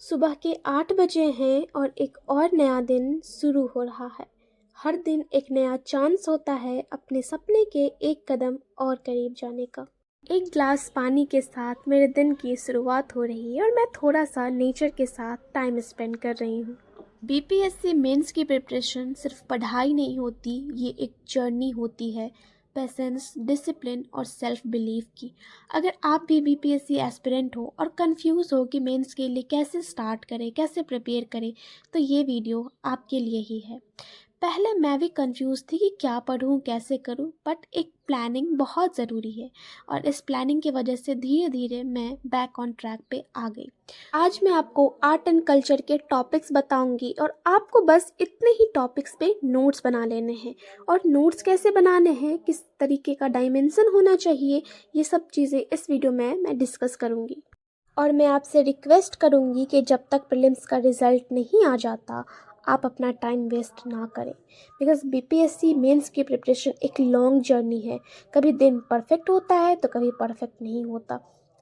सुबह के 8 बजे हैं और एक और नया दिन शुरू हो रहा है। हर दिन एक नया चांस होता है अपने सपने के एक कदम और करीब जाने का। एक ग्लास पानी के साथ मेरे दिन की शुरुआत हो रही है और मैं थोड़ा सा नेचर के साथ टाइम स्पेंड कर रही हूँ। बीपीएससी मेंस की प्रिपरेशन सिर्फ पढ़ाई नहीं होती, ये एक जर्नी होती है पेशेंस, डिसिप्लिन और सेल्फ बिलीफ की। अगर आप भी बीपीएससी एस्पिरेंट हो और कंफ्यूज हो कि मेंस के लिए कैसे स्टार्ट करें, कैसे प्रिपेयर करें, तो ये वीडियो आपके लिए ही है। पहले मैं भी कंफ्यूज थी कि क्या पढूं, कैसे करूं, बट एक प्लानिंग बहुत ज़रूरी है और इस प्लानिंग की वजह से धीरे धीरे मैं बैक ऑन ट्रैक पे आ गई। आज मैं आपको आर्ट एंड कल्चर के टॉपिक्स बताऊंगी और आपको बस इतने ही टॉपिक्स पे नोट्स बना लेने हैं। और नोट्स कैसे बनाने हैं, किस तरीके का डायमेंशन होना चाहिए, ये सब चीज़ें इस वीडियो में मैं डिस्कस करूंगी। और मैं आपसे रिक्वेस्ट करूंगी कि जब तक प्रीलिम्स का रिज़ल्ट नहीं आ जाता आप अपना टाइम वेस्ट ना करें, बिकॉज़ बीपीएससी मेंस की प्रिपरेशन एक लॉन्ग जर्नी है। कभी दिन परफेक्ट होता है तो कभी परफेक्ट नहीं होता,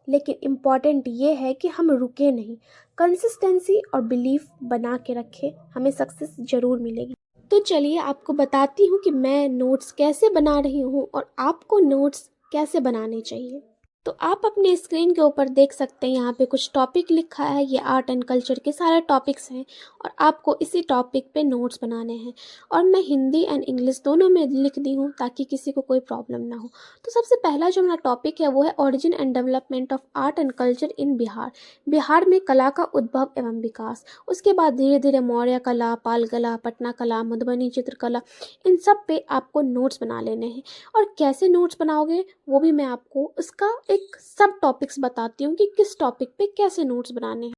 लेकिन इम्पॉर्टेंट ये है कि हम रुके नहीं, कंसिस्टेंसी और बिलीफ बना के रखें, हमें सक्सेस ज़रूर मिलेगी। तो चलिए आपको बताती हूँ कि मैं नोट्स कैसे बना रही हूँ और आपको नोट्स कैसे बनाने चाहिए। तो आप अपने स्क्रीन के ऊपर देख सकते हैं, यहाँ पे कुछ टॉपिक लिखा है, ये आर्ट एंड कल्चर के सारे टॉपिक्स हैं और आपको इसी टॉपिक पे नोट्स बनाने हैं। और मैं हिंदी एंड इंग्लिश दोनों में लिख दी हूँ ताकि किसी को कोई प्रॉब्लम ना हो। तो सबसे पहला जो मेरा टॉपिक है वो है origin and development of art and culture in Bihar. Bihar में कला का उद्भव एवं विकास। उसके बाद धीरे धीरे मौर्य कला, पाल कला, पटना कला, मधुबनी चित्रकला, इन सब पे आपको नोट्स बना लेने हैं। और कैसे नोट्स बनाओगे वो भी मैं आपको उसका एक सब टॉपिक्स बताती हूँ कि किस टॉपिक पे कैसे नोट्स बनाने हैं।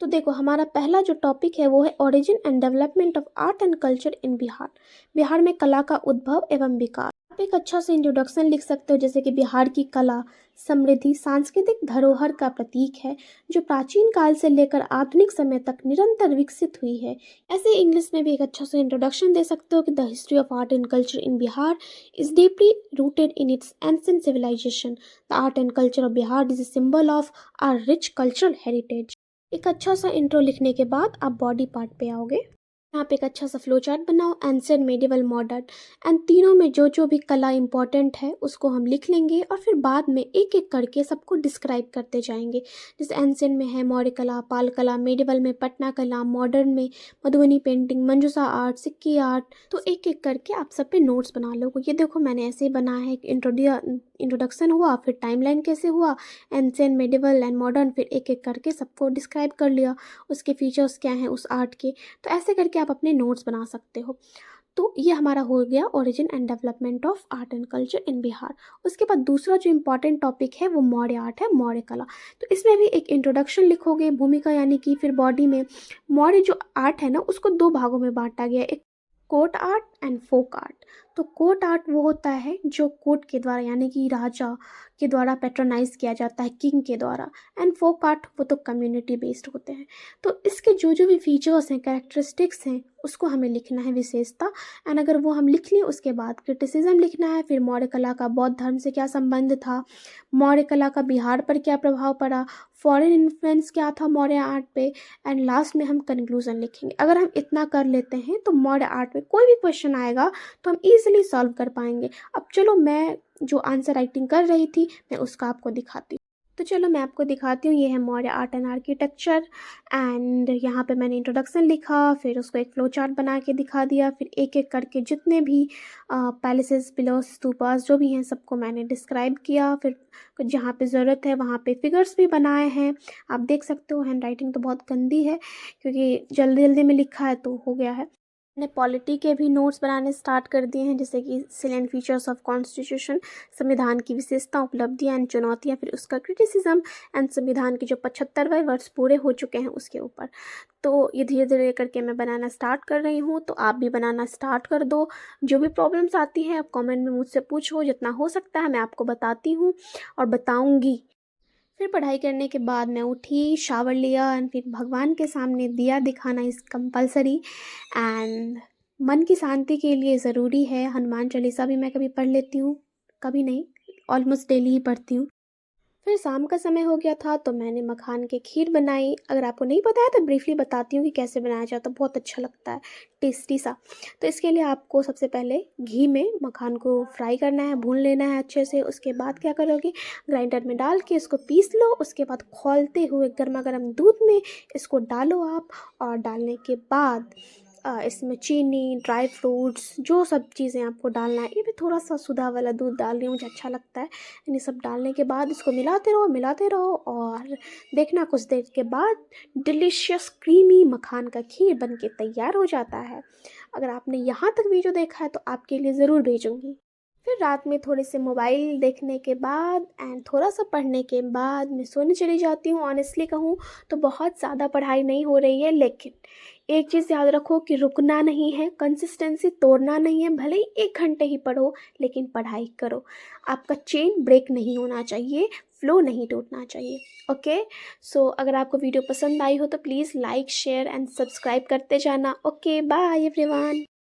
तो देखो, हमारा पहला जो टॉपिक है वो है origin and development of art and culture in Bihar. Bihar में कला का उद्भव एवं विकास। आप एक अच्छा सा इंट्रोडक्शन लिख सकते हो, जैसे कि बिहार की कला समृद्धि सांस्कृतिक धरोहर का प्रतीक है जो प्राचीन काल से लेकर आधुनिक समय तक निरंतर विकसित हुई है। ऐसे इंग्लिश में भी एक अच्छा सा इंट्रोडक्शन दे सकते हो कि the history of art and culture in Bihar is deeply rooted in its ancient civilisation. The art and culture of Bihar is a symbol of our rich cultural heritage. एक अच्छा सा इंट्रो लिखने के बाद आप बॉडी पार्ट पे आओगे। यहाँ पे एक अच्छा सा फ्लो चार्ट बनाओ, एंशिएंट, मेडिवल, मॉडर्न, एंड तीनों में जो जो भी कला इंपॉर्टेंट है उसको हम लिख लेंगे और फिर बाद में एक एक करके सबको डिस्क्राइब करते जाएंगे। जैसे एंशिएंट में है मौर्य कला, पाल कला, मेडिवल में पटना कला, मॉडर्न में मधुबनी पेंटिंग, मंजूसा आर्ट, सिक्की आर्ट। तो एक एक करके आप सब पे नोट्स बना लो। ये देखो मैंने ऐसे ही बना है, इंट्रोडक्शन हुआ, फिर टाइमलाइन कैसे हुआ, एंशिएंट, मेडिवल एंड मॉडर्न, फिर एक एक करके सबको डिस्क्राइब कर लिया, उसके फीचर्स क्या हैं उस आर्ट के। तो ऐसे करके आप अपने नोट्स बना सकते हो। तो ये हमारा हो गया origin and development of art and culture in Bihar. उसके बाद दूसरा जो इम्पॉर्टेंट टॉपिक है वो मौर्य आर्ट है, मौर्य कला। तो इसमें भी एक इंट्रोडक्शन लिखोगे, भूमिका यानी कि फिर बॉडी में मौर्य जो आर्ट है ना उसको दो भागों में बांटा गया है, एक court art and folk art. तो कोर्ट आर्ट वो होता है जो कोर्ट के द्वारा यानी कि राजा के द्वारा पैट्रोनाइज किया जाता है, किंग के द्वारा। एंड फोक आर्ट वो तो कम्युनिटी बेस्ड होते हैं। तो इसके जो जो भी फीचर्स हैं, कैरेक्टरिस्टिक्स हैं, उसको हमें लिखना है, विशेषता। एंड अगर वो हम लिख लें उसके बाद क्रिटिसिज्म लिखना है, फिर मौर्य कला का बौद्ध धर्म से क्या संबंध था, मौर्य कला का बिहार पर क्या प्रभाव पड़ा, फॉरेन इन्फ्लुएंस क्या था मौर्य आर्ट पे, एंड लास्ट में हम कंक्लूजन लिखेंगे। अगर हम इतना कर लेते हैं तो मौर्य आर्ट में कोई भी क्वेश्चन आएगा तो हम इजीली सॉल्व कर पाएंगे। अब चलो मैं जो आंसर राइटिंग कर रही थी मैं उसका आपको दिखाती हूँ। तो चलो मैं आपको दिखाती हूँ, ये है Maurya art and architecture. And यहाँ पे मैंने इंट्रोडक्शन लिखा, फिर उसको एक फ्लो चार्ट बना के दिखा दिया, फिर एक एक करके जितने भी पैलेसेस, पिलर्स, स्तूपास जो भी हैं सबको मैंने डिस्क्राइब किया। फिर जहाँ पे ज़रूरत है वहाँ पे फिगर्स भी बनाए हैं। आप देख सकते हो हैंड राइटिंग तो बहुत गंदी है क्योंकि जल्दी जल्दी में लिखा है तो हो गया है। मैंने पॉलिटी के भी नोट्स बनाने स्टार्ट कर दिए हैं, जैसे कि सिलेंट फीचर्स ऑफ कॉन्स्टिट्यूशन, संविधान की विशेषता, उपलब्धियां एंड चुनौतियां, फिर उसका क्रिटिसिज्म, एंड संविधान के जो 75वें वर्ष पूरे हो चुके हैं उसके ऊपर। तो ये धीरे धीरे करके मैं बनाना स्टार्ट कर रही हूँ, तो आप भी बनाना स्टार्ट कर दो। जो भी प्रॉब्लम्स आती हैं आप कमेंट में मुझसे पूछो, जितना हो सकता है मैं आपको बताती हूँ और बताऊँगी। फिर पढ़ाई करने के बाद मैं उठी, शावर लिया एंड फिर भगवान के सामने दिया दिखाना इज़ कंपलसरी। एंड मन की शांति के लिए ज़रूरी है हनुमान चालीसा भी मैं कभी पढ़ लेती हूँ, कभी नहीं, ऑलमोस्ट डेली ही पढ़ती हूँ। फिर शाम का समय हो गया था तो मैंने मखान की खीर बनाई। अगर आपको नहीं पता है तो ब्रीफली बताती हूँ कि कैसे बनाया जाता है, बहुत अच्छा लगता है, टेस्टी सा। तो इसके लिए आपको सबसे पहले घी में मखान को फ्राई करना है, भून लेना है अच्छे से। उसके बाद क्या करोगे, ग्राइंडर में डाल के इसको पीस लो। उसके बाद खौलते हुए गर्मा गर्म दूध में इसको डालो आप। और डालने के बाद इसमें चीनी, ड्राई फ्रूट्स, जो सब चीज़ें आपको डालना है, ये भी थोड़ा सा सुधा वाला दूध डाल रही हूँ, मुझे अच्छा लगता है। ये सब डालने के बाद इसको मिलाते रहो और देखना कुछ देर के बाद डिलीशियस क्रीमी मखान का खीर बन के तैयार हो जाता है। अगर आपने यहाँ तक वीडियो देखा है तो आपके लिए ज़रूर भेजूँगी। फिर रात में थोड़े से मोबाइल देखने के बाद एंड थोड़ा सा पढ़ने के बाद मैं सोने चली जाती हूँ। ऑनेस्टली कहूँ तो बहुत ज़्यादा पढ़ाई नहीं हो रही है, लेकिन एक चीज़ याद रखो कि रुकना नहीं है, कंसिस्टेंसी तोड़ना नहीं है। भले ही 1 घंटे ही पढ़ो, लेकिन पढ़ाई करो। आपका चेन ब्रेक नहीं होना चाहिए, फ्लो नहीं टूटना चाहिए। ओके, सो अगर आपको वीडियो पसंद आई हो तो please like, share and subscribe करते जाना। Okay, bye everyone.